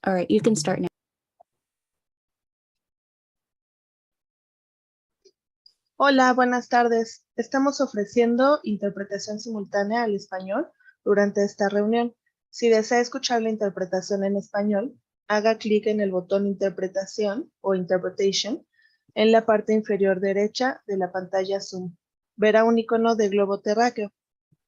All right, you can start now. Hola, buenas tardes. Estamos ofreciendo interpretación simultánea al español durante esta reunión. Si desea escuchar la interpretación en español, haga clic en el botón Interpretación o Interpretation en la parte inferior derecha de la pantalla Zoom. Verá un icono de globo terráqueo.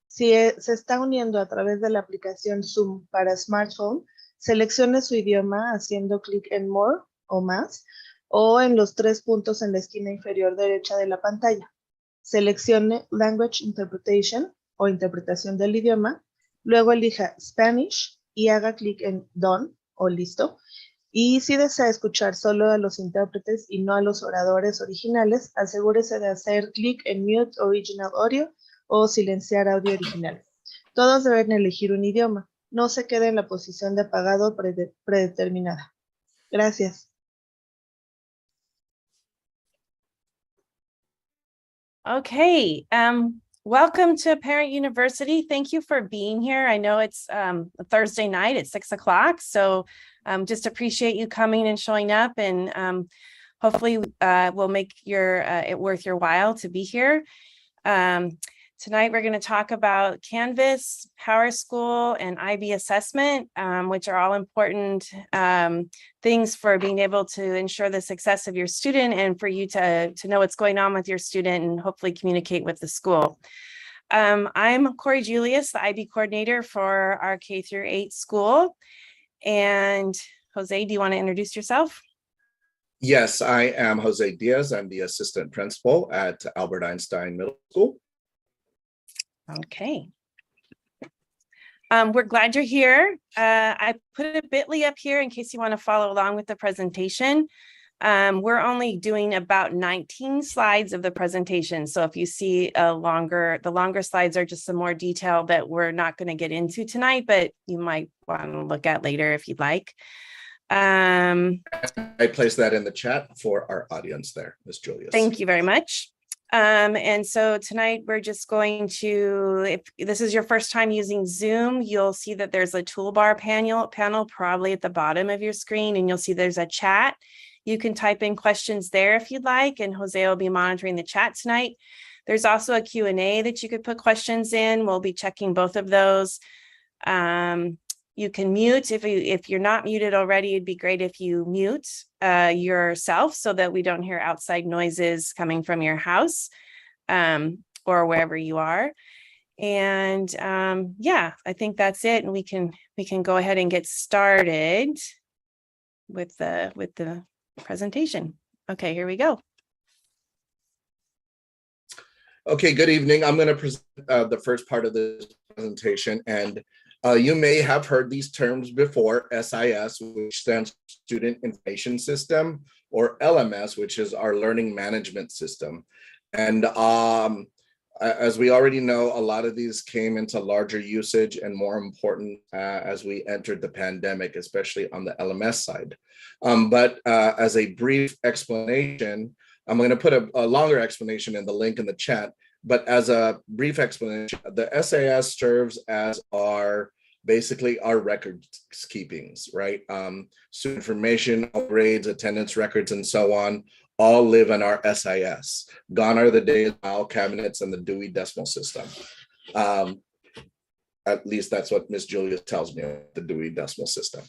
Si se está uniendo a través de la aplicación Zoom para smartphone, seleccione su idioma haciendo clic en More o Más o en los 3 puntos en la esquina inferior derecha de la pantalla. Seleccione Language Interpretation o interpretación del idioma, luego elija Spanish y haga clic en Done o Listo. Y si desea escuchar solo a los intérpretes y no a los oradores originales, asegúrese de hacer clic en Mute Original Audio o silenciar audio original. Todos deben elegir un idioma. No se quede en la posición de apagado predeterminada. Gracias. Okay, welcome to Parent University. Thank you for being here. I know it's a Thursday night at 6 o'clock, so just appreciate you coming and showing up, and hopefully we'll make it worth your while to be here. Tonight we're going to talk about Canvas, PowerSchool, and IB Assessment, which are all important things for being able to ensure the success of your student and for you to know what's going on with your student and hopefully communicate with the school. I'm Corey Julius, the IB coordinator for our K-8 school. And Jose, do you want to introduce yourself? Yes, I am Jose Diaz. I'm the assistant principal at Albert Einstein Middle School. Okay. We're glad you're here. I put a bit.ly up here in case you want to follow along with the presentation. We're only doing about 19 slides of the presentation. So if you see the longer slides are just some more detail that we're not going to get into tonight, but you might want to look at later if you'd like. I placed that in the chat for our audience there, Ms. Julius. Thank you very much. And so tonight we're just going to, if this is your first time using Zoom, you'll see that there's a toolbar panel probably at the bottom of your screen, and you'll see there's a chat. You can type in questions there if you'd like, and Jose will be monitoring the chat tonight. There's also a Q&A that you could put questions in. We'll be checking both of those. You can mute if you're not muted already. It'd be great if you mute yourself so that we don't hear outside noises coming from your house or wherever you are. And yeah, I think that's it. And we can go ahead and get started with the presentation. Okay, here we go. Okay, good evening. I'm going to present the first part of this presentation, and you may have heard these terms before: SIS, which stands for Student Information System, or LMS, which is our Learning Management System. And as we already know, a lot of these came into larger usage and more important as we entered the pandemic, especially on the LMS side. But as a brief explanation, I'm going to put a longer explanation in the link in the chat. But as a brief explanation, the SIS serves as basically our records keepings, right? Student information, grades, attendance records, and so on, all live in our SIS. Gone are the days of file cabinets and the Dewey Decimal System. At least that's what Ms. Julia tells me, the Dewey Decimal System.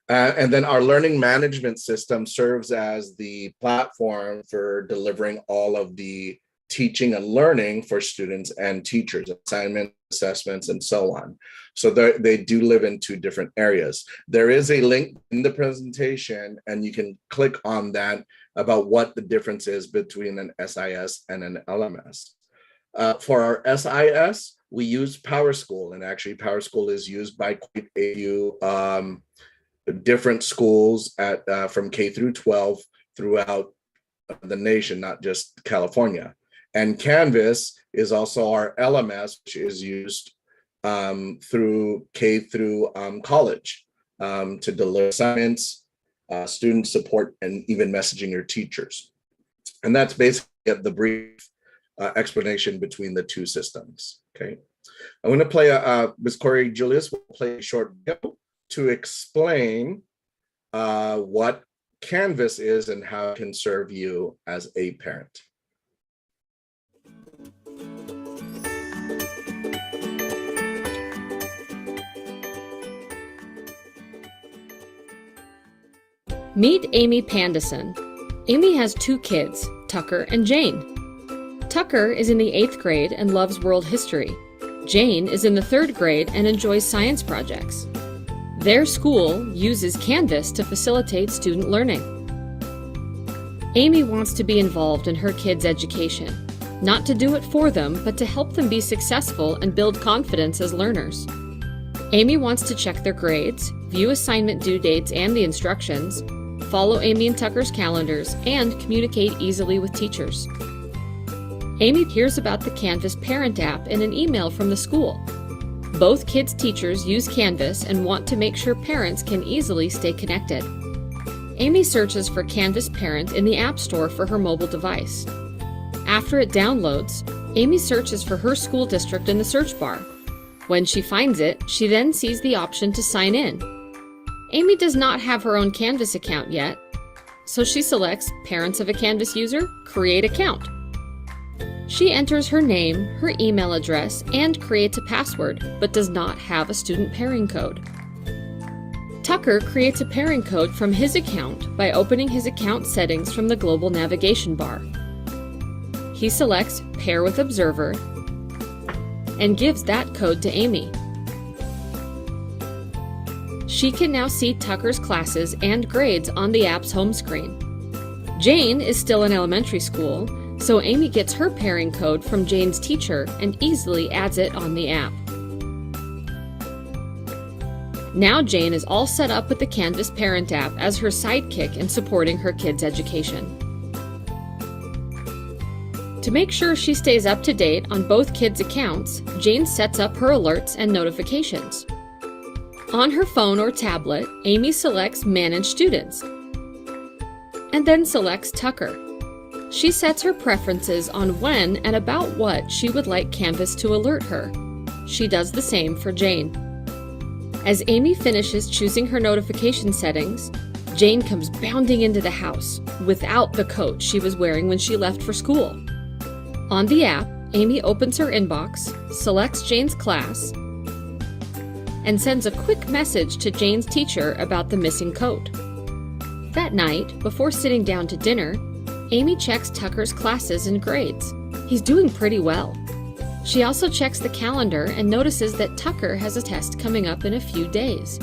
And then our learning management system serves as the platform for delivering all of the teaching and learning for students and teachers, assignments, assessments, and so on. So they do live in two different areas. There is a link in the presentation, and you can click on that about what the difference is between an SIS and an LMS. For our SIS, we use PowerSchool, and actually PowerSchool is used by quite a few different schools from K through 12 throughout the nation, not just California. And Canvas is also our LMS, which is used through K through college to deliver assignments, student support, and even messaging your teachers. And that's basically the brief explanation between the two systems. Okay, I'm going to play Ms. Corey Julius will play a short video to explain what Canvas is and how it can serve you as a parent. Meet Amy Pandison. Amy has 2 kids, Tucker and Jane. Tucker is in the 8th grade and loves world history. Jane is in the 3rd grade and enjoys science projects. Their school uses Canvas to facilitate student learning. Amy wants to be involved in her kids' education, not to do it for them, but to help them be successful and build confidence as learners. Amy wants to check their grades, view assignment due dates and the instructions, follow Amy and Tucker's calendars, and communicate easily with teachers. Amy hears about the Canvas parent app in an email from the school. Both kids' teachers use Canvas and want to make sure parents can easily stay connected. Amy searches for Canvas Parent in the App Store for her mobile device. After it downloads, Amy searches for her school district in the search bar. When she finds it, she then sees the option to sign in. Amy does not have her own Canvas account yet, so she selects Parents of a Canvas User, Create Account. She enters her name, her email address, and creates a password, but does not have a student pairing code. Tucker creates a pairing code from his account by opening his account settings from the global navigation bar. He selects Pair with Observer and gives that code to Amy. She can now see Tucker's classes and grades on the app's home screen. Jane is still in elementary school, so Amy gets her pairing code from Jane's teacher and easily adds it on the app. Now Jane is all set up with the Canvas Parent app as her sidekick in supporting her kids' education. To make sure she stays up to date on both kids' accounts, Jane sets up her alerts and notifications. On her phone or tablet, Amy selects Manage Students and then selects Tucker. She sets her preferences on when and about what she would like Canvas to alert her. She does the same for Jane. As Amy finishes choosing her notification settings, Jane comes bounding into the house without the coat she was wearing when she left for school. On the app, Amy opens her inbox, selects Jane's class, and sends a quick message to Jane's teacher about the missing coat. That night, before sitting down to dinner, Amy checks Tucker's classes and grades. He's doing pretty well. She also checks the calendar and notices that Tucker has a test coming up in a few days,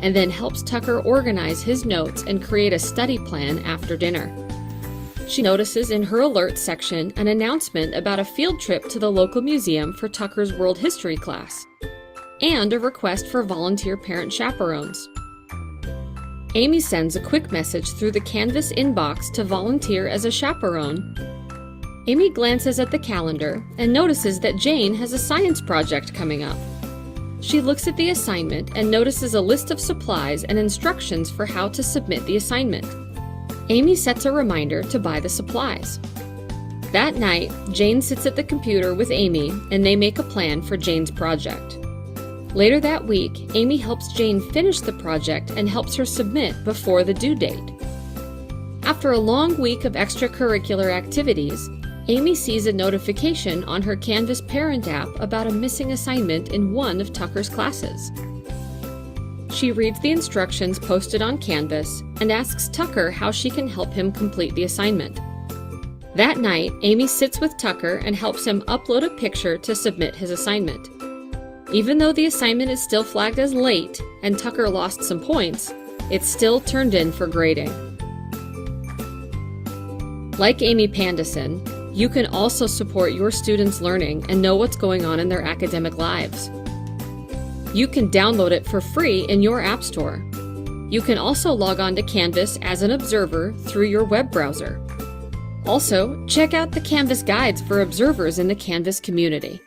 and then helps Tucker organize his notes and create a study plan after dinner. She notices in her alerts section an announcement about a field trip to the local museum for Tucker's world history class, and a request for volunteer parent chaperones. Amy sends a quick message through the Canvas inbox to volunteer as a chaperone. Amy glances at the calendar and notices that Jane has a science project coming up. She looks at the assignment and notices a list of supplies and instructions for how to submit the assignment. Amy sets a reminder to buy the supplies. That night, Jane sits at the computer with Amy and they make a plan for Jane's project. Later that week, Amy helps Jane finish the project and helps her submit before the due date. After a long week of extracurricular activities, Amy sees a notification on her Canvas Parent app about a missing assignment in one of Tucker's classes. She reads the instructions posted on Canvas and asks Tucker how she can help him complete the assignment. That night, Amy sits with Tucker and helps him upload a picture to submit his assignment. Even though the assignment is still flagged as late and Tucker lost some points, it's still turned in for grading. Like Amy Pandison, you can also support your students' learning and know what's going on in their academic lives. You can download it for free in your app store. You can also log on to Canvas as an observer through your web browser. Also, check out the Canvas guides for observers in the Canvas community.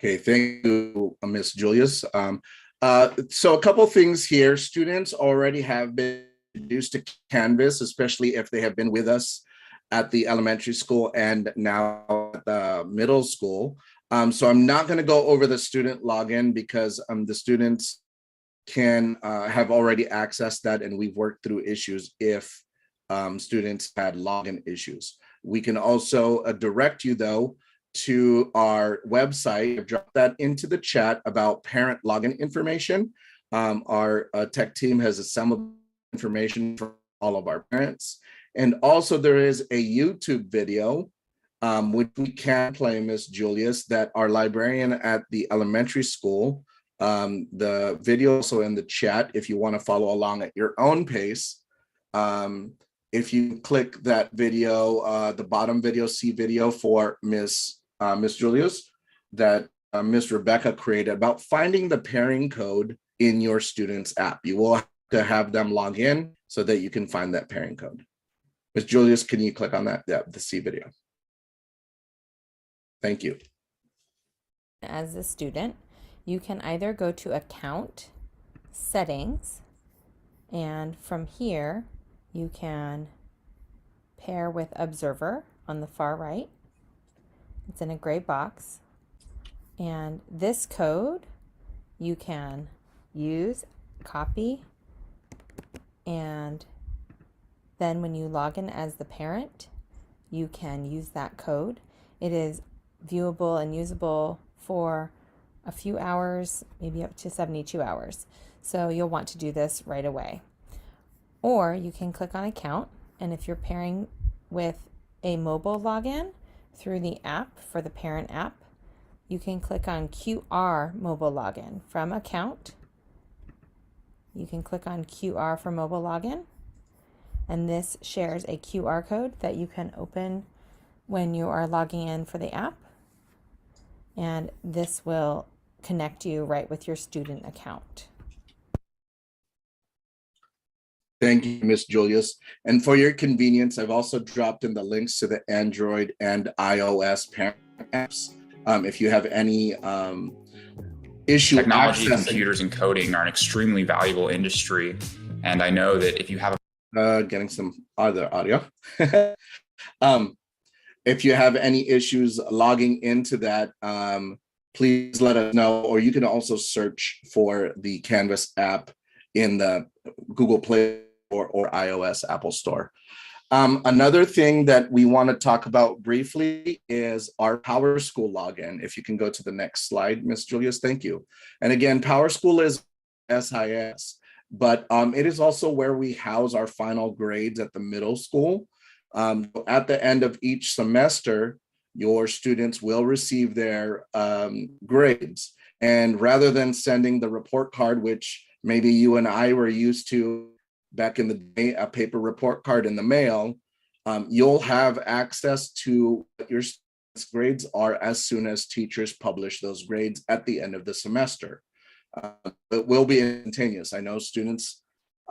Okay, thank you, Ms. Julius. So a couple things here. Students already have been introduced to Canvas, especially if they have been with us at the elementary school and now at the middle school. So I'm not going to go over the student login because the students can have already accessed that, and we've worked through issues if students had login issues. We can also direct you though to our website. I've dropped that into the chat about parent login information. Our tech team has assembled information for all of our parents. And also there is a YouTube video, which we can play, Miss Julius, that our librarian at the elementary school, the video also in the chat if you want to follow along at your own pace. If you click that video, the bottom video, see video for Miss Julius, that Miss Rebecca created about finding the pairing code in your student's app. You will have to have them log in so that you can find that pairing code. Miss Julius, can you click on that? Yeah, the C video. Thank you. As a student, you can either go to Account, Settings, and from here you can pair with Observer on the far right. It's in a gray box. And this code you can use, copy, and then when you log in as the parent, you can use that code. It is viewable and usable for a few hours, maybe up to 72 hours. So you'll want to do this right away. Or you can click on Account, and if you're pairing with a mobile login through the app for the parent app, you can click on QR mobile login from Account. You can click on QR for mobile login, and this shares a QR code that you can open when you are logging in for the app, and this will connect you right with your student account. Thank you, Miss Julius. And for your convenience, I've also dropped in the links to the Android and iOS parent apps. If you have any issue technology, accessing, computers, and coding are an extremely valuable industry. And I know that if you have getting some other audio. If you have any issues logging into that, please let us know, or you can also search for the Canvas app in the Google Play or iOS Apple Store. Another thing that we want to talk about briefly is our PowerSchool login. If you can go to the next slide, Miss Julius, thank you. And again, PowerSchool is SIS, but it is also where we house our final grades at the middle school. At the end of each semester, your students will receive their grades. And rather than sending the report card, which maybe you and I were used to back in the day, a paper report card in the mail, you'll have access to what your students' grades are as soon as teachers publish those grades at the end of the semester. It will be instantaneous. I know students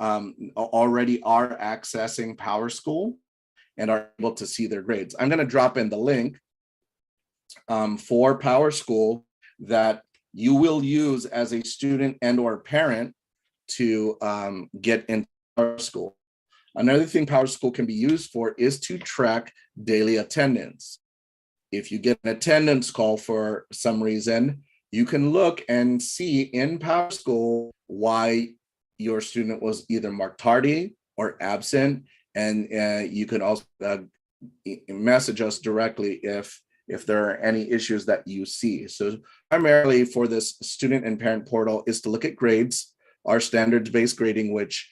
already are accessing PowerSchool and are able to see their grades. I'm going to drop in the link for PowerSchool that you will use as a student and or parent to get into PowerSchool. Another thing PowerSchool can be used for is to track daily attendance. If you get an attendance call for some reason, you can look and see in PowerSchool why your student was either marked tardy or absent, and you can also message us directly if there are any issues that you see. So primarily for this student and parent portal is to look at grades, our standards-based grading, which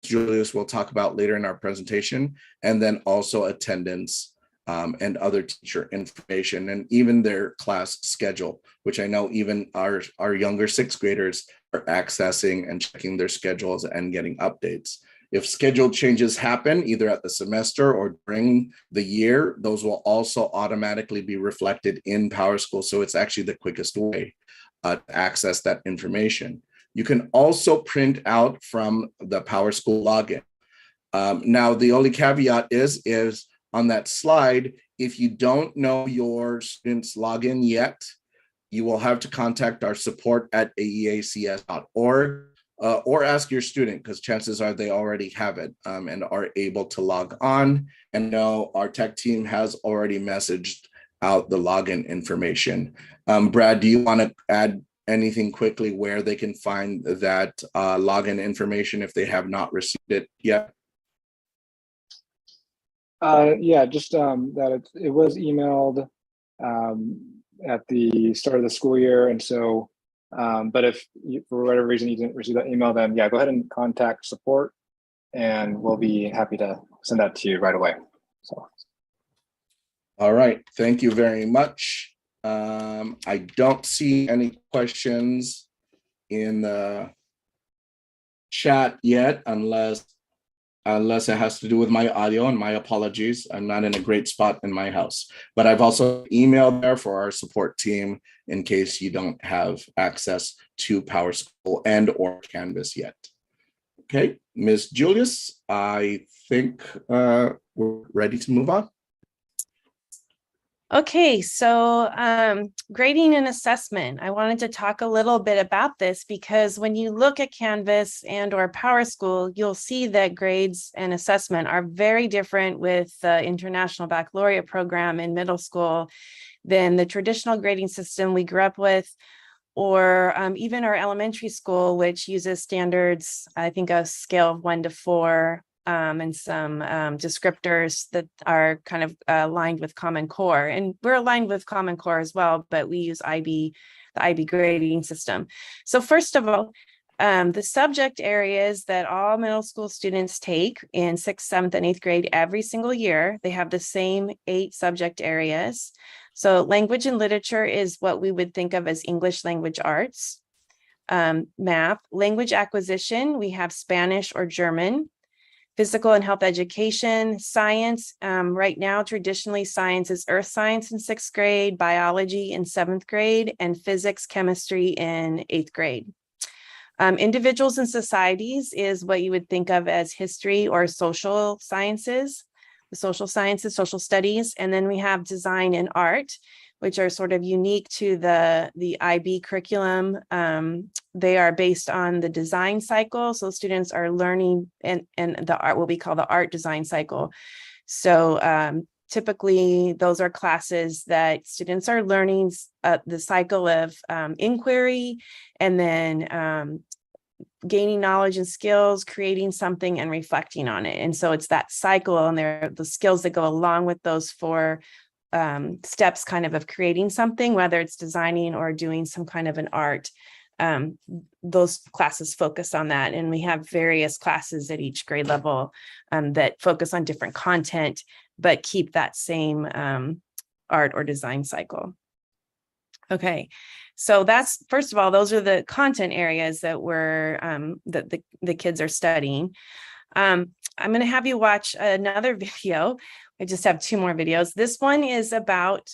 Julius will talk about later in our presentation, and then also attendance and other teacher information, and even their class schedule, which I know even our younger sixth graders are accessing and checking their schedules and getting updates. If schedule changes happen either at the semester or during the year, those will also automatically be reflected in PowerSchool. So it's actually the quickest way to access that information. You can also print out from the PowerSchool login. Now, the only caveat is on that slide, if you don't know your student's login yet, you will have to contact our support at aeacs.org or ask your student, because chances are they already have it and are able to log on. And know our tech team has already messaged out the login information. Brad, do you want to add anything quickly where they can find that login information if they have not received it yet? Yeah, just that it was emailed at the start of the school year, and so but if you, for whatever reason you didn't receive that email, then yeah, go ahead and contact support and we'll be happy to send that to you right away. So all right, thank you very much. I don't see any questions in the chat yet, unless it has to do with my audio, and my apologies. I'm not in a great spot in my house, but I've also emailed there for our support team in case you don't have access to PowerSchool and or Canvas yet. Okay, Ms. Julius, I think we're ready to move on. Okay, so grading and assessment. I wanted to talk a little bit about this because when you look at Canvas and or PowerSchool, you'll see that grades and assessment are very different with the International Baccalaureate program in middle school than the traditional grading system we grew up with, or even our elementary school, which uses standards, I think a scale of 1 to 4, and some descriptors that are kind of aligned with Common Core. And we're aligned with Common Core as well, but we use the IB grading system. So first of all, the subject areas that all middle school students take in 6th, 7th, and 8th grade every single year, they have the same 8 subject areas. So language and literature is what we would think of as English language arts. Math, language acquisition, we have Spanish or German. Physical and health education, science. Right now, traditionally, science is earth science in 6th grade, biology in 7th grade, and physics, chemistry in 8th grade. Individuals and societies is what you would think of as history or social sciences, the social sciences, social studies. And then we have design and art, which are sort of unique to the IB curriculum. They are based on the design cycle. So students are learning and the art, what we call the art design cycle. So typically those are classes that students are learning the cycle of inquiry, and then gaining knowledge and skills, creating something and reflecting on it. And so it's that cycle, and there are the skills that go along with those 4 steps kind of creating something, whether it's designing or doing some kind of an art. Those classes focus on that. And we have various classes at each grade level that focus on different content, but keep that same art or design cycle. Okay, so that's, first of all, those are the content areas that we're that the kids are studying. I'm going to have you watch another video. I just have 2 more videos. This one is about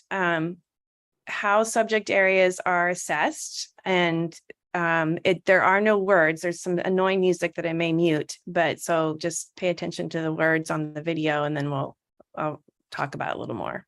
how subject areas are assessed, and there are no words. There's some annoying music that I may mute, but so just pay attention to the words on the video, and then I'll talk about it a little more.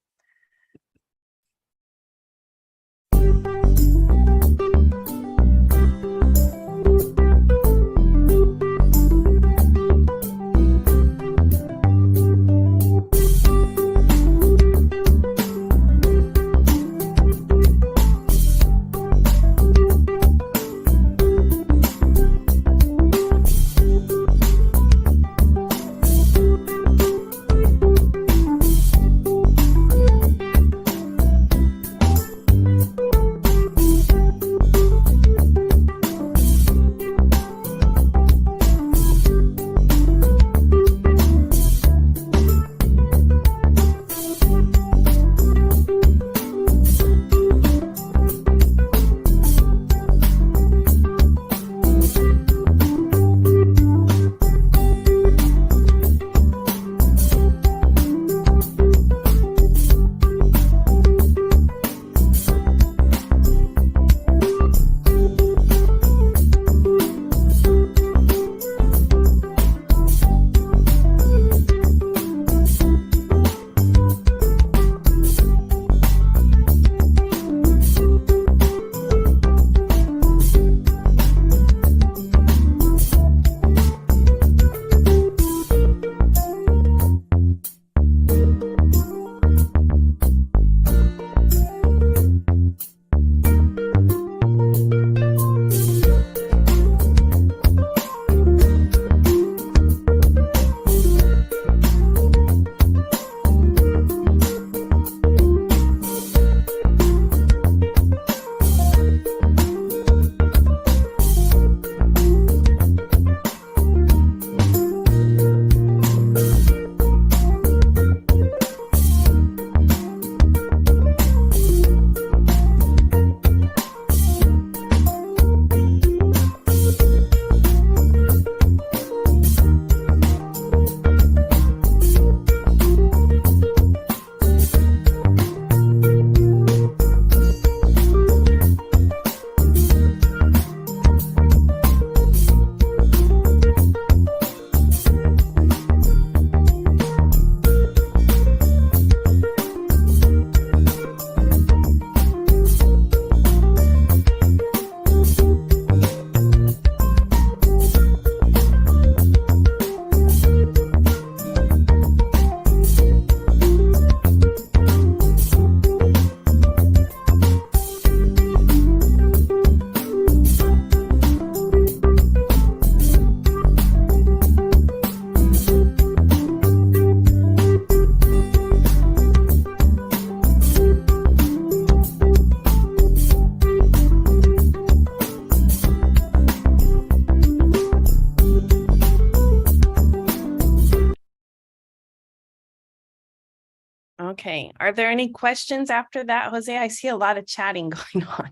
Okay, are there any questions after that, Jose? I see a lot of chatting going on.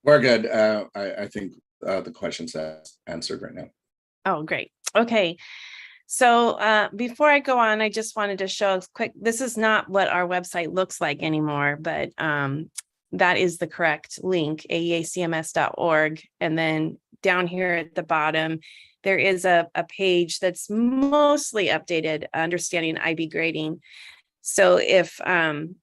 We're good. I think the questions are answered right now. Oh, great. Okay. So before I go on, I just wanted to show a quick, this is not what our website looks like anymore, but that is the correct link, aeacms.org. And then down here at the bottom, there is a page that's mostly updated, understanding IB grading. So if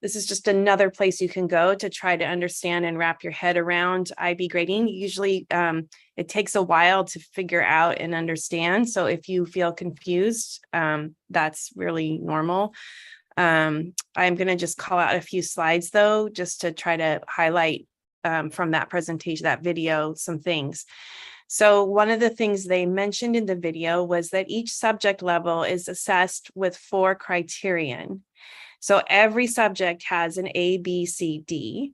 this is just another place you can go to try to understand and wrap your head around IB grading. Usually it takes a while to figure out and understand. So if you feel confused, that's really normal. I'm going to just call out a few slides though, just to try to highlight from that presentation, that video, some things. So one of the things they mentioned in the video was that each subject level is assessed with 4 criterion. So every subject has an A, B, C, D,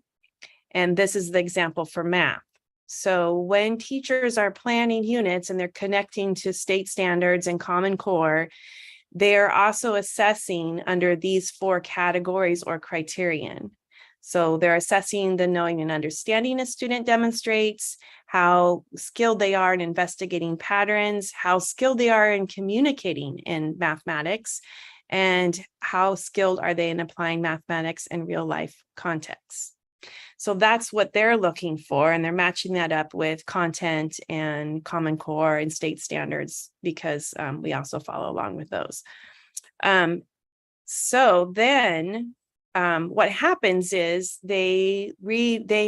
and this is the example for math. So when teachers are planning units and they're connecting to state standards and Common Core, they're also assessing under these 4 categories or criterion. So they're assessing the knowing and understanding a student demonstrates, how skilled they are in investigating patterns, how skilled they are in communicating in mathematics, and how skilled are they in applying mathematics in real life contexts. So that's what they're looking for, and they're matching that up with content and Common Core and state standards, because we also follow along with those. So then what happens is they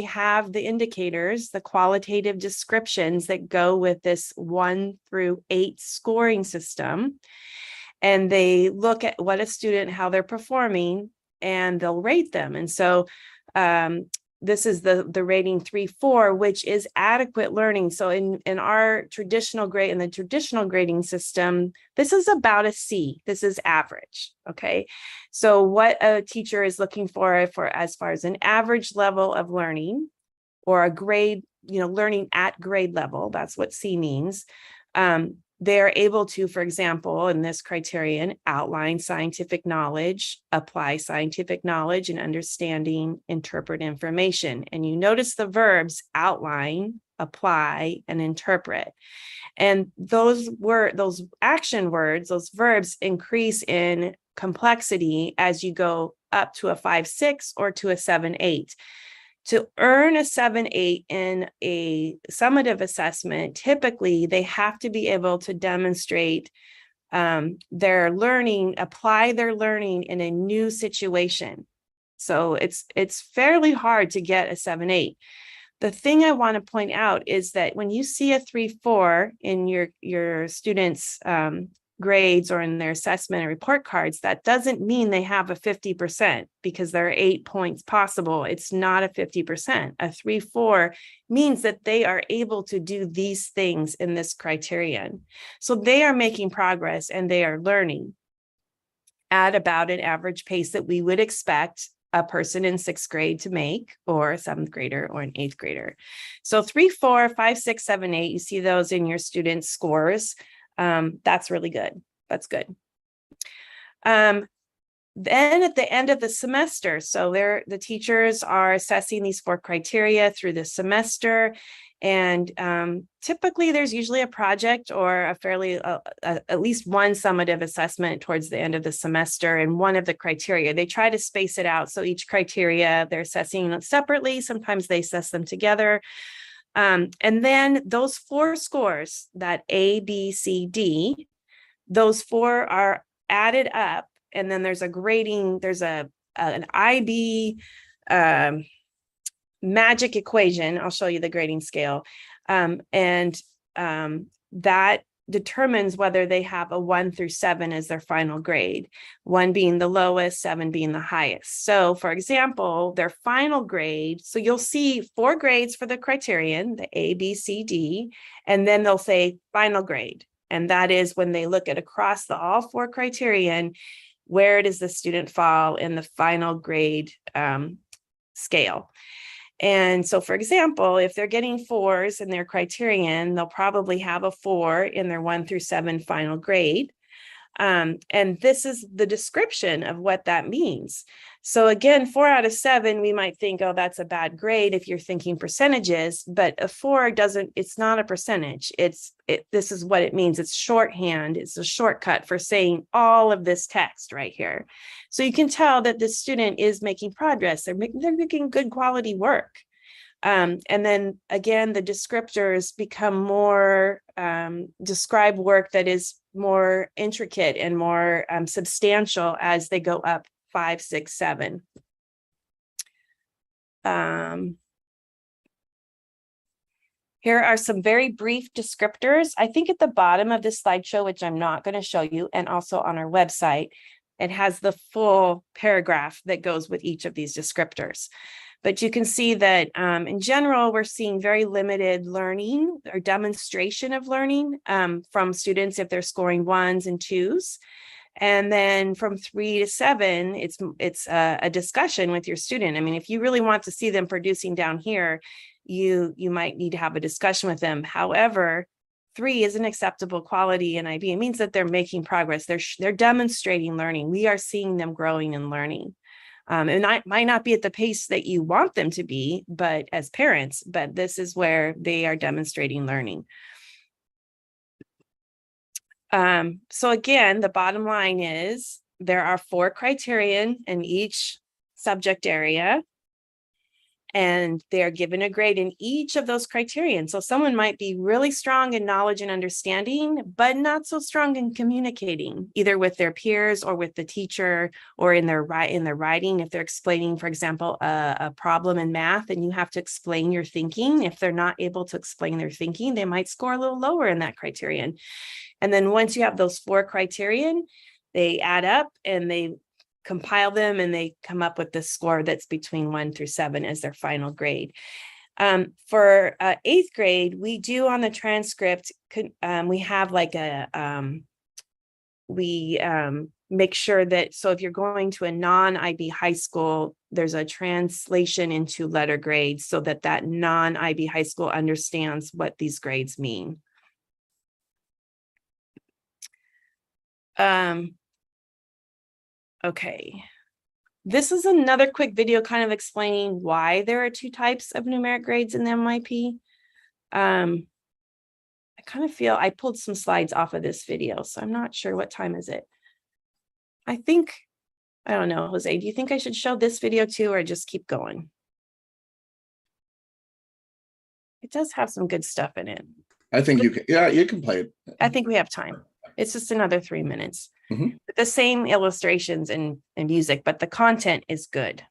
have the indicators, the qualitative descriptions that go with this 1 through 8 scoring system. And they look at what a student, how they're performing, and they'll rate them. And so this is the rating 3-4, which is adequate learning. So in our traditional grade, in the traditional grading system, this is about a C. This is average. Okay. So what a teacher is looking for as far as an average level of learning, or a grade, learning at grade level, that's what C means. They're able to, for example, in this criterion, outline scientific knowledge, apply scientific knowledge and understanding, interpret information. And you notice the verbs outline, apply, and interpret. And those action words, those verbs increase in complexity as you go up to a 5-6 or to a 7-8. To earn a 7-8 in a summative assessment, typically they have to be able to demonstrate their learning, apply their learning in a new situation. So it's fairly hard to get a 7-8. The thing I want to point out is that when you see a 3-4 in your students' grades or in their assessment and report cards, that doesn't mean they have a 50%, because there are 8 points possible. It's not a 50%. A 3-4 means that they are able to do these things in this criterion. So they are making progress and they are learning at about an average pace that we would expect a person in 6th grade to make, or a 7th grader or an 8th grader. So 3-4, 5, 6, 7, 8, you see those in your students' scores. That's really good. That's good. Then at the end of the semester, so the teachers are assessing these 4 criteria through the semester. And typically there's usually a project or a fairly, at least one summative assessment towards the end of the semester. And one of the criteria, they try to space it out. So each criteria they're assessing separately. Sometimes they assess them together. And then those 4 scores, that A, B, C, D, those 4 are added up, and then there's a grading, there's an IB magic equation. I'll show you the grading scale. And that determines whether they have a 1 through 7 as their final grade, 1 being the lowest, 7 being the highest. So for example, their final grade, so you'll see 4 grades for the criterion, the A, B, C, D, and then they'll say final grade. And that is when they look at across all 4 criterion, where does the student fall in the final grade scale. And so, for example, if they're getting 4s in their criterion, they'll probably have a 4 in their 1 through 7 final grade. And this is the description of what that means. So again, 4 out of 7, we might think, oh, that's a bad grade if you're thinking percentages, but a 4 doesn't, it's not a percentage. This is what it means. It's shorthand. It's a shortcut for saying all of this text right here. So you can tell that this student is making progress. They're making good quality work. And then again, the descriptors become more, describe work that is more intricate and more substantial as they go up 5, 6, 7. Here are some very brief descriptors. I think at the bottom of this slideshow, which I'm not going to show you, and also on our website, it has the full paragraph that goes with each of these descriptors. But you can see that in general, we're seeing very limited learning or demonstration of learning from students if they're scoring 1s and 2s. And then from 3 to 7, it's a discussion with your student. I mean, if you really want to see them producing down here, you might need to have a discussion with them. However, 3 is an acceptable quality in IB. It means that they're making progress. They're demonstrating learning. We are seeing them growing and learning. And I might not be at the pace that you want them to be, but as parents, but this is where they are demonstrating learning. So again, the bottom line is there are 4 criterion in each subject area, and they're given a grade in each of those criterion. So someone might be really strong in knowledge and understanding, but not so strong in communicating, either with their peers or with the teacher, or in their writing. If they're explaining, for example, a problem in math and you have to explain your thinking, if they're not able to explain their thinking, they might score a little lower in that criterion. And then once you have those 4 criterion, they add up and they compile them and they come up with the score that's between 1 through 7 as their final grade. For 8th grade, we do on the transcript, we have like we make sure that, so if you're going to a non-IB high school, there's a translation into letter grades so that that non-IB high school understands what these grades mean. Okay, this is another quick video kind of explaining why there are 2 types of numeric grades in the MIP. I kind of feel I pulled some slides off of this video, so I'm not sure what time is it. I don't know, Jose, do you think I should show this video too, or just keep going? It does have some good stuff in it. I think you can, yeah, you can play it. I think we have time. It's just another 3 minutes. Mm-hmm. The same illustrations and music, but the content is good.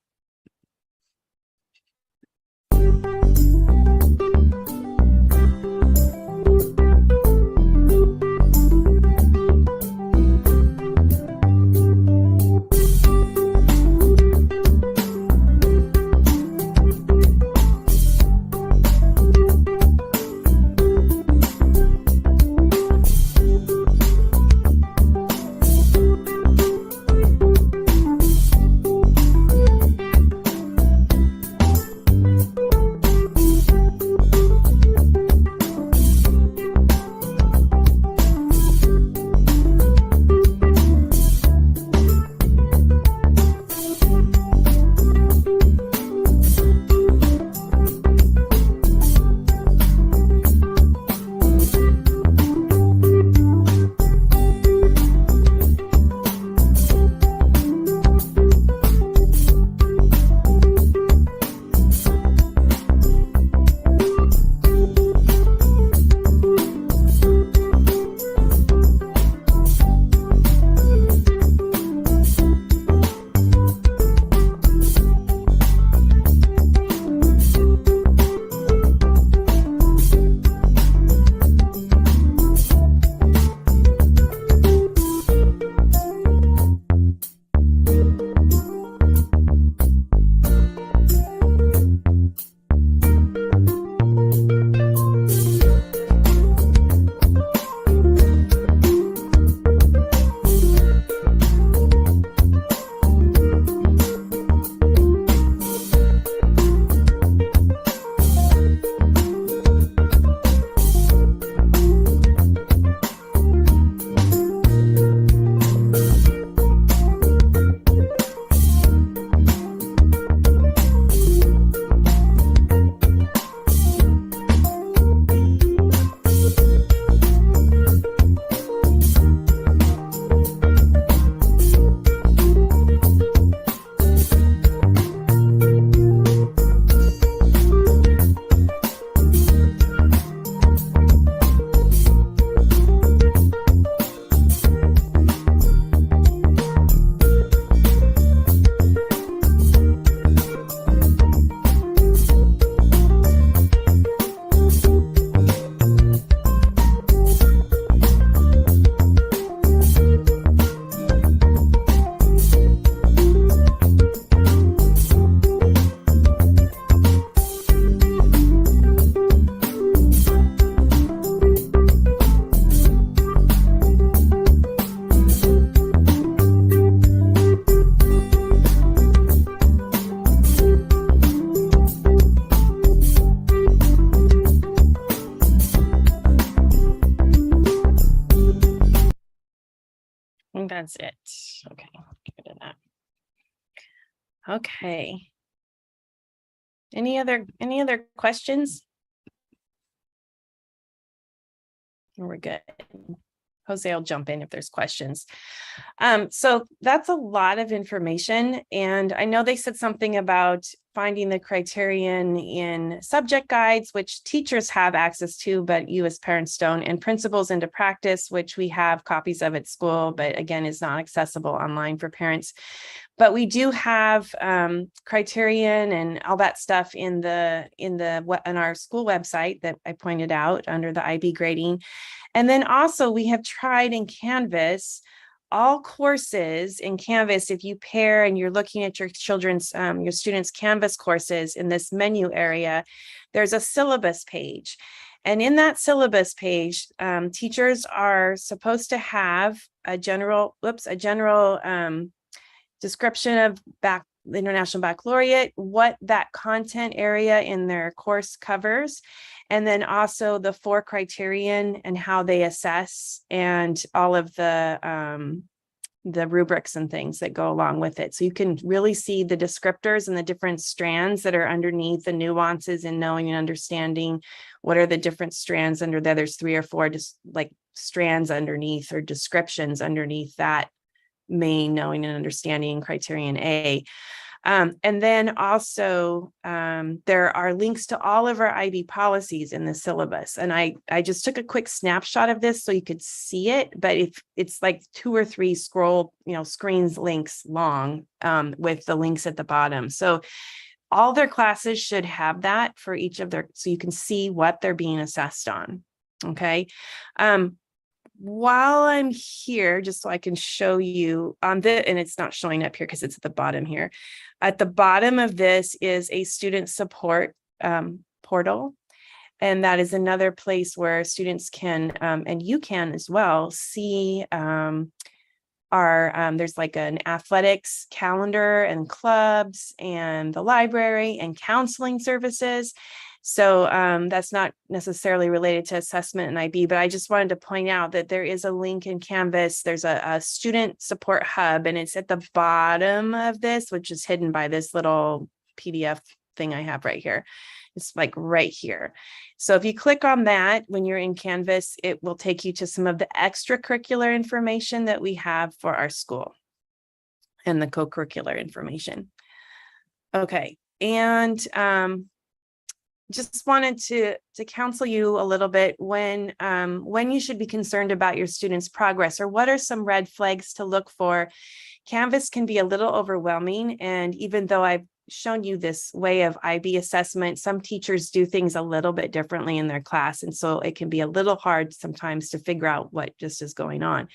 That's it. Okay, get rid of that. Okay. Any other questions? We're good. Jose will jump in if there's questions. So that's a lot of information. And I know they said something about finding the criterion in subject guides, which teachers have access to, but you as parents don't, and principles into practice, which we have copies of at school, but again, is not accessible online for parents. But we do have criterion and all that stuff in our school website that I pointed out under the IB grading. And then also we have tried in Canvas, all courses in Canvas, if you pair and you're looking at your students' Canvas courses in this menu area, there's a syllabus page. And in that syllabus page, teachers are supposed to have a general description of the International Baccalaureate, what that content area in their course covers, and then also the 4 criterion and how they assess and all of the rubrics and things that go along with it. So you can really see the descriptors and the different strands that are underneath the nuances in knowing and understanding what are the different strands under there. There's 3 or 4 just like strands underneath or descriptions underneath that main knowing and understanding criterion A. And then also there are links to all of our IB policies in the syllabus. And I just took a quick snapshot of this so you could see it, but if it's like 2 or 3 screens links long with the links at the bottom. So all their classes should have that for each of their, so you can see what they're being assessed on. Okay. While I'm here, just so I can show you on and it's not showing up here because it's at the bottom here. At the bottom of this is a student support portal. And that is another place where students can, and you can as well, see there's like an athletics calendar and clubs and the library and counseling services. So that's not necessarily related to assessment and IB, but I just wanted to point out that there is a link in Canvas. There's a student support hub, and it's at the bottom of this, which is hidden by this little PDF thing I have right here. It's like right here. So if you click on that when you're in Canvas, it will take you to some of the extracurricular information that we have for our school and the co-curricular information. Okay, and just wanted to counsel you a little bit when you should be concerned about your students' progress, or what are some red flags to look for. Canvas can be a little overwhelming, and even though I've shown you this way of IB assessment, some teachers do things a little bit differently in their class, and so it can be a little hard sometimes to figure out what just is going on.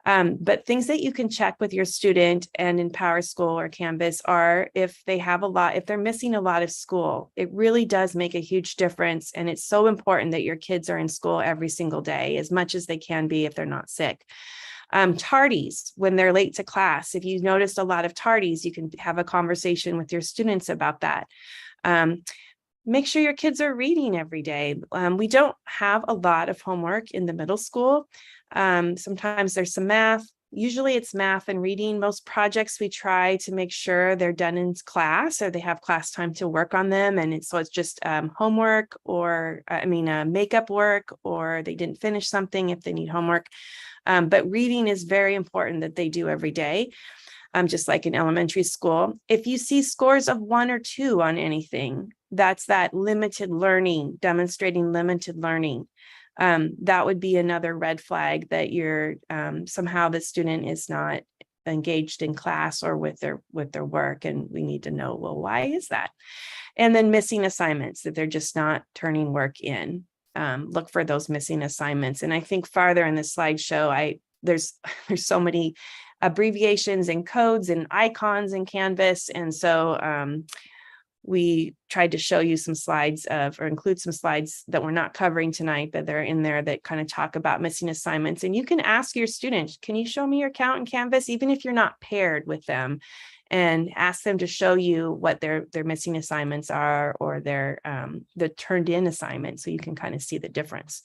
But things that you can check with your student and in PowerSchool or Canvas are if they're missing a lot of school. It really does make a huge difference. And it's so important that your kids are in school every single day, as much as they can be if they're not sick. Tardies, when they're late to class. If you noticed a lot of tardies, you can have a conversation with your students about that. Make sure your kids are reading every day. We don't have a lot of homework in the middle school. Sometimes there's some math. Usually it's math and reading. Most projects we try to make sure they're done in class, or they have class time to work on them. And so it's just homework or makeup work, or they didn't finish something if they need homework. But reading is very important that they do every day. Just like in elementary school. If you see scores of 1 or 2 on anything, that's that limited learning, demonstrating limited learning. That would be another red flag that you're somehow the student is not engaged in class or with their work, and we need to know, well, why is that? And then missing assignments, that they're just not turning work in. Look for those missing assignments. And I think farther in the slideshow, there's so many abbreviations and codes and icons in Canvas. And so we tried to show you some slides or include some slides that we're not covering tonight, but they're in there that kind of talk about missing assignments. And you can ask your students, can you show me your count in Canvas, even if you're not paired with them, and ask them to show you what their missing assignments are, or their the turned in assignments, so you can kind of see the difference.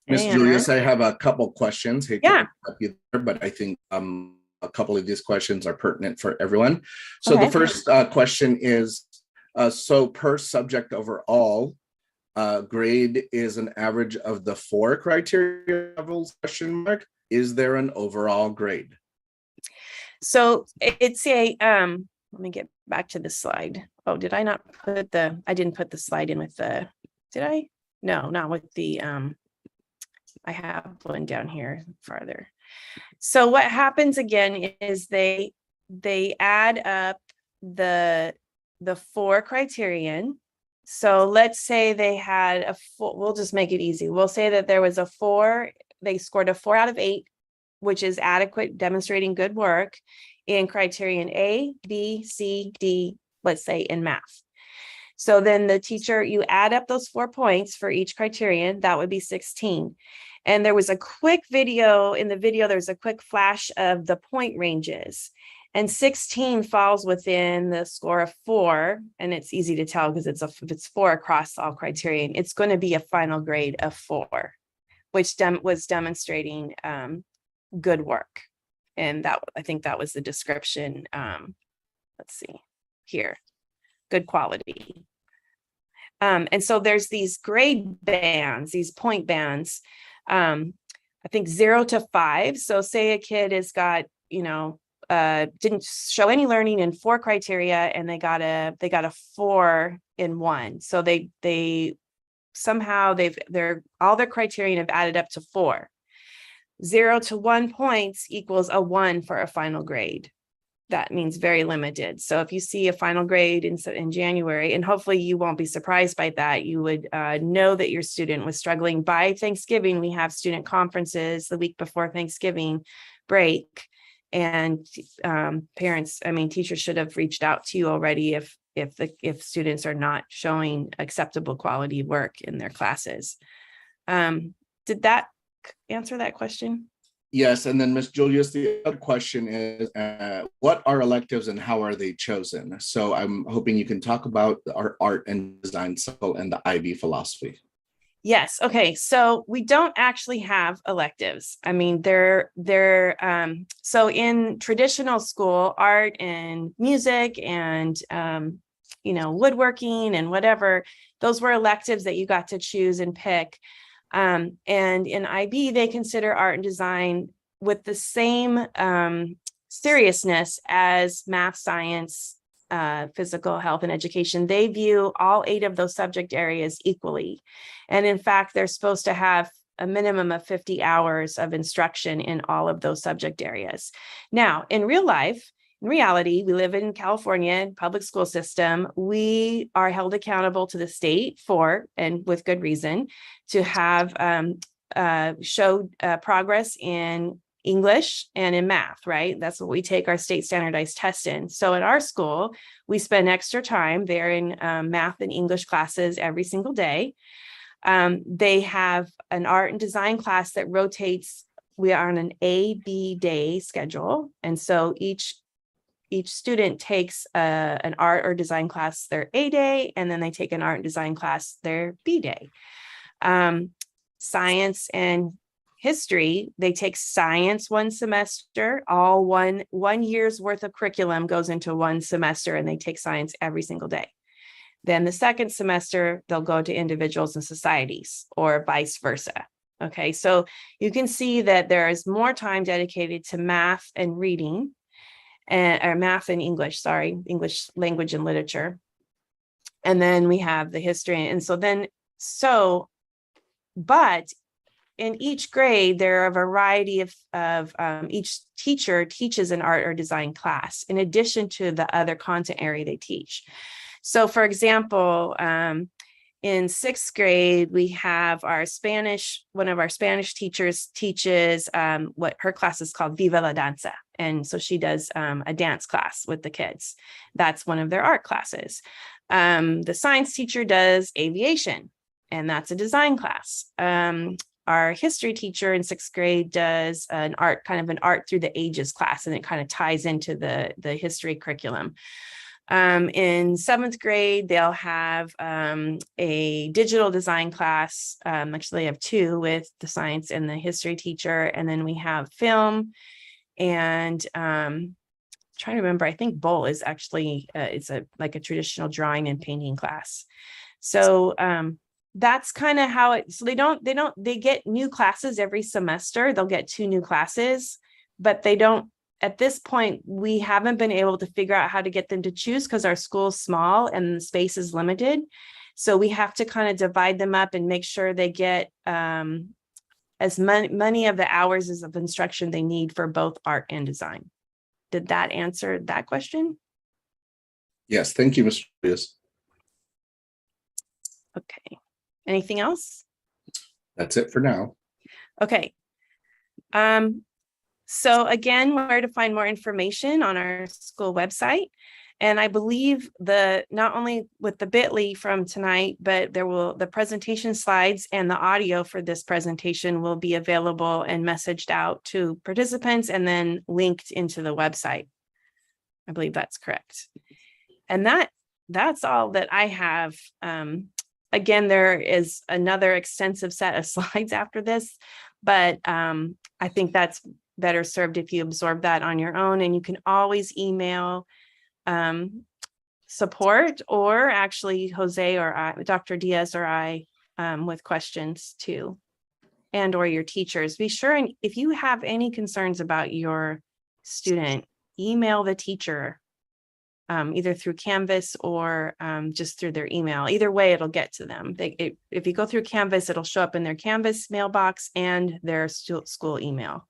Ms. And Julius, I have a couple questions. Hate to Yeah. interrupt you there, but I think a couple of these questions are pertinent for everyone. So Okay. the first question is, so per subject overall, grade is an average of the 4 criteria levels, question mark. Is there an overall grade? so it's a, let me get back to the slide. Oh, did I not put I didn't put the slide in with did I? No, not with the, I have one down here farther. So what happens again is they add up the 4 criterion. So let's say they had a 4, we'll just make it easy. We'll say that there was a 4, they scored a 4 out of 8, which is adequate, demonstrating good work in criterion A, B, C, D, let's say in math. So then the teacher, you add up those 4 points for each criterion, that would be 16. And there was a quick video, in the video, there's a quick flash of the point ranges. And 16 falls within the score of 4, and it's easy to tell because if it's 4 across all criterion, it's going to be a final grade of 4, which was demonstrating good work. And that, I think that was the description. Let's see here, good quality. And so there's these grade bands, these point bands, I think 0 to 5. So say a kid has got, didn't show any learning in 4 criteria, and they got a 4 in 1. So they somehow all their criterion have added up to 4. 0 to 1 points equals a 1 for a final grade. That means very limited. So if you see a final grade in January, and hopefully you won't be surprised by that, you would know that your student was struggling. By Thanksgiving, we have student conferences the week before Thanksgiving break, and parents, teachers should have reached out to you already if students are not showing acceptable quality work in their classes. Did that answer that question? Yes, and then Ms. Julius, the other question is, what are electives and how are they chosen? So I'm hoping you can talk about our art and design cycle and the IB philosophy. Yes. Okay. So we don't actually have electives. So in traditional school, art and music and, woodworking and whatever, those were electives that you got to choose and pick. And in IB, they consider art and design with the same seriousness as math, science, physical health, and education. They view all 8 of those subject areas equally. And in fact, they're supposed to have a minimum of 50 hours of instruction in all of those subject areas. Now, in reality, we live in California public school system. We are held accountable to the state for, and with good reason, to have showed progress in English and in math, right? That's what we take our state standardized test in. So at our school, we spend extra time there in math and English classes every single day. They have an art and design class that rotates. We are on an A-B day schedule. And so each student takes an art or design class their A day, and then they take an art and design class their B day. Science and history, they take science one semester, all one year's worth of curriculum goes into one semester, and they take science every single day. Then the second semester, they'll go to individuals and societies, or vice versa. Okay, so you can see that there is more time dedicated to math and reading, or math and English, English language and literature. And then we have the history. And but in each grade, there are a variety of each teacher teaches an art or design class in addition to the other content area they teach. So for example, in 6th grade, we have one of our Spanish teachers teaches what her class is called Viva la Danza. And so she does a dance class with the kids. That's one of their art classes. The science teacher does aviation, and that's a design class. Our history teacher in 6th grade does an art through the ages class, and it kind of ties into the history curriculum. In 7th grade, they'll have a digital design class. Actually, they have 2 with the science and the history teacher. And then we have film and trying to remember, I think bowl is actually, it's like a traditional drawing and painting class. So that's kind of how it, so they get new classes every semester. They'll get 2 new classes, but they don't, at this point, we haven't been able to figure out how to get them to choose because our school's small and the space is limited. So we have to kind of divide them up and make sure they get as many of the hours of instruction they need for both art and design. Did that answer that question? Yes, thank you, Mr. Diaz. Okay. Anything else? That's it for now. Okay. So again, where to find more information on our school website. And I believe not only with the bit.ly from tonight, but the presentation slides and the audio for this presentation will be available and messaged out to participants and then linked into the website. I believe that's correct. And that's all that I have. Again, there is another extensive set of slides after this, but I think that's better served if you absorb that on your own, and you can always email support, or actually Jose or Dr. Diaz or I with questions too, and or your teachers. Be sure, and if you have any concerns about your student, email the teacher either through Canvas or just through their email. Either way, it'll get to them. If you go through Canvas, it'll show up in their Canvas mailbox and their school email.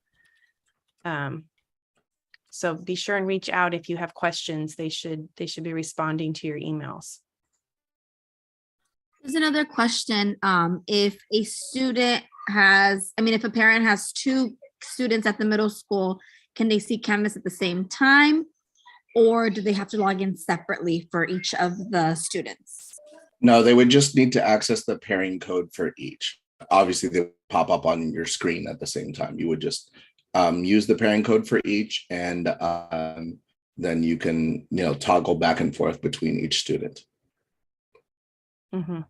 So be sure and reach out if you have questions. They should be responding to your emails. There's another question. If a student has, if a parent has 2 students at the middle school, can they see Canvas at the same time? Or do they have to log in separately for each of the students? No, they would just need to access the pairing code for each. Obviously, they pop up on your screen at the same time. You would just use the pairing code for each, and then you can toggle back and forth between each student. Mm-hmm.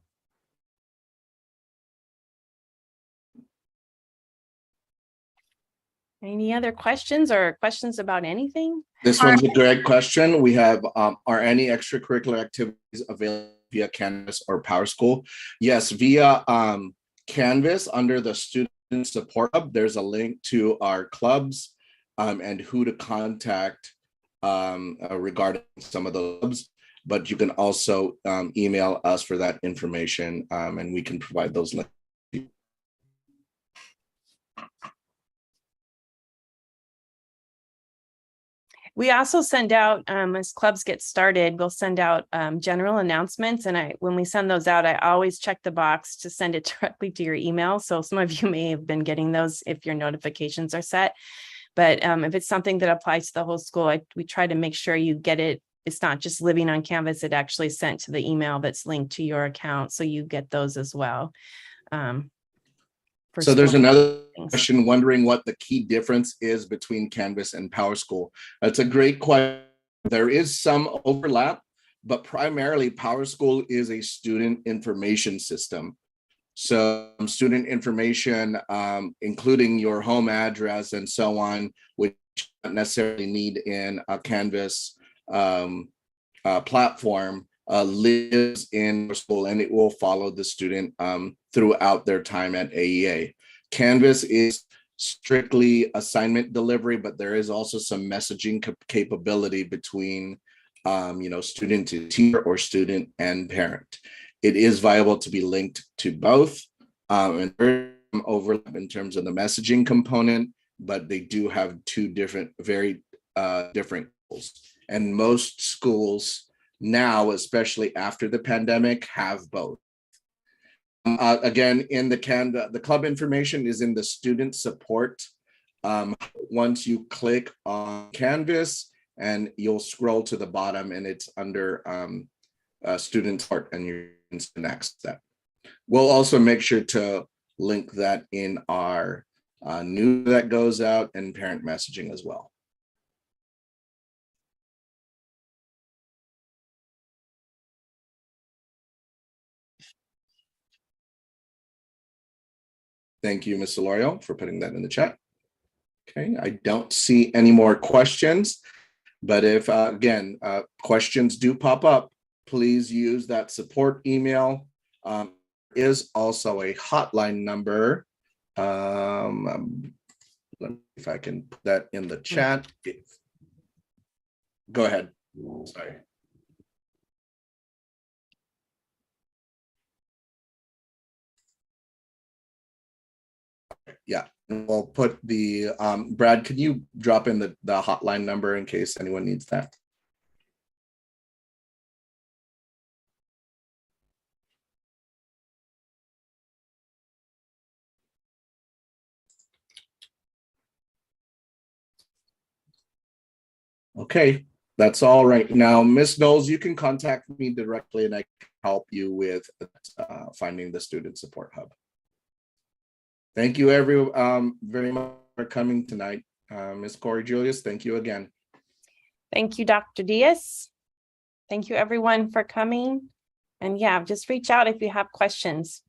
Any other questions or questions about anything? This one's a great question. We have, are any extracurricular activities available via Canvas or PowerSchool? Yes, via Canvas under the Student Support Hub, there's a link to our clubs and who to contact regarding some of those clubs. But you can also email us for that information and we can provide those links. We also send out, as clubs get started, we'll send out general announcements. And when we send those out, I always check the box to send it directly to your email. So some of you may have been getting those if your notifications are set. But if it's something that applies to the whole school, we try to make sure you get it. It's not just living on Canvas, it actually sent to the email that's linked to your account. So you get those as well. So there's another question wondering what the key difference is between Canvas and PowerSchool. That's a great question. There is some overlap, but primarily PowerSchool is a student information system. So student information, including your home address and so on, which you don't necessarily need in a Canvas platform, lives in school, and it will follow the student throughout their time at AEA. Canvas is strictly assignment delivery, but there is also some messaging capability between student to teacher or student and parent. It is viable to be linked to both, and there's some overlap in terms of the messaging component, but they do have 2 different, very different goals. And most schools now, especially after the pandemic, have both. Again, in the club information is in the student support. Once you click on Canvas, and you'll scroll to the bottom, and it's under student support, and you can access that. We'll also make sure to link that in our news that goes out and parent messaging as well. Thank you, Ms. Solorio, for putting that in the chat. Okay, I don't see any more questions, but if, again, questions do pop up, please use that support email. Is also a hotline number. Let me, if I can put that in the chat. Go ahead. Sorry. Yeah, we'll put the, Brad, can you drop in the hotline number in case anyone needs that? Okay, that's all right now. Ms. Knowles, you can contact me directly and I can help you with finding the Student Support Hub. Thank you very much for coming tonight. Ms. Corey Julius, thank you again. Thank you, Dr. Diaz. Thank you, everyone, for coming. And yeah, just reach out if you have questions.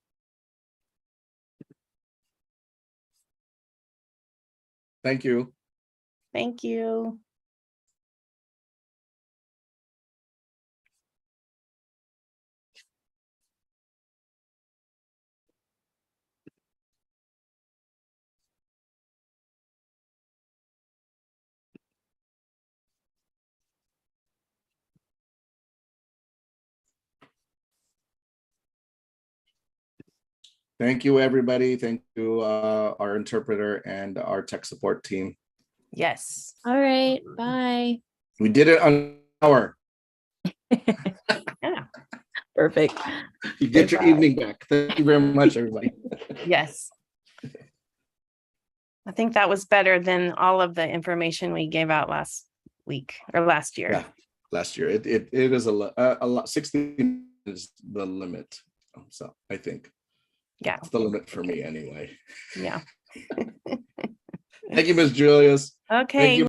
Thank you. Thank you. Thank you, everybody. Thank you, our interpreter and our tech support team. Yes. All right. Bye. We did it on an hour. Yeah. Perfect. You get your evening back. Thank you very much, everybody. Yes. I think that was better than all of the information we gave out last week or last year. Yeah, last year. It is a lot. 16 is the limit. So I think. Yeah. It's the limit for me anyway. Yeah. Thank you, Ms. Julius. Okay. Thank you.